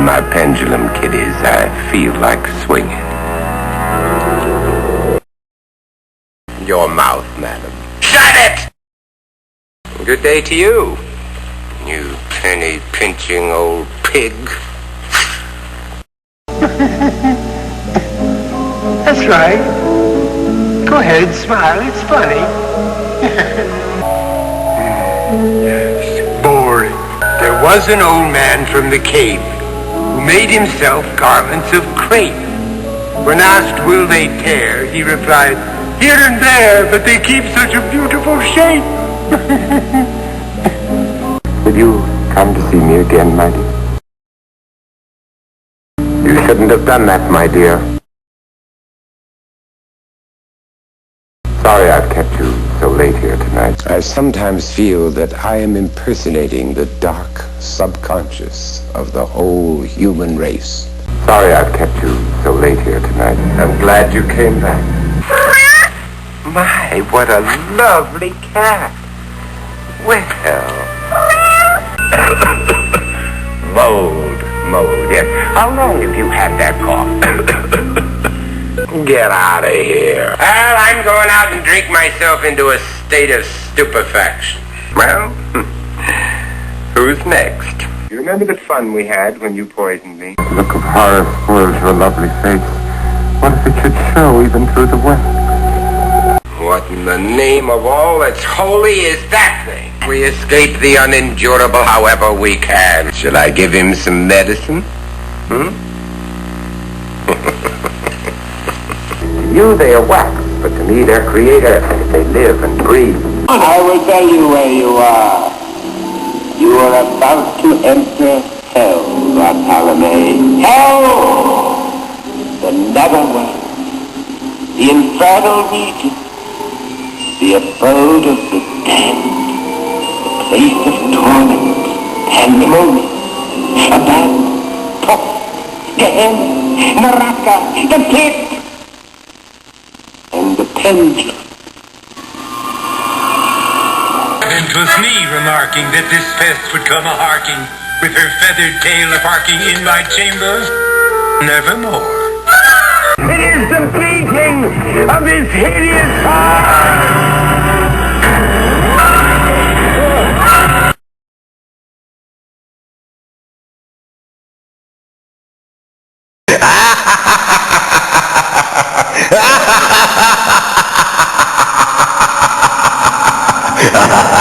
in my pendulum, kiddies. I feel like swinging. Your mouth, madam. Shut it! Good day to you, you penny-pinching old pig. That's right. Go ahead, smile. It's funny. Yes, boring. There was an old man from the Cape who made himself garments of crepe. When asked, will they tear, he replied, here and there, but they keep such a beautiful shape. Will you come to see me again, my dear? You shouldn't have done that, my dear. Sorry I've kept you so late here tonight. I sometimes feel that I am impersonating the dark subconscious of the whole human race. Sorry I've kept you so late here tonight. I'm glad you came back. My, what a lovely cat. Well. Mold, yes. How long have you had that cough? Get out of here. Well, I'm going out and drink myself into a state of stupefaction. Well, who's next? You remember the fun we had when you poisoned me? The look of horror spoils your lovely face. What if it should show even through the wax? What in the name of all that's holy is that thing? We escape the unendurable however we can. Shall I give him some medicine? To you they are wax, but to me they're creator. They live and breathe. I will tell you where you are. You are about to enter hell, Bartholomew. Hell! The netherworld. The infernal region. The abode of the dead. The place of torment. Pandemonium. Shaban. Top. Gehenna. Naraka. The pit. And the pendulum. And 'twas me remarking that this pest would come a-harking, with her feathered tail a-barking in my chambers, nevermore. It is the beating of his hideous heart! Ha ha ha ha!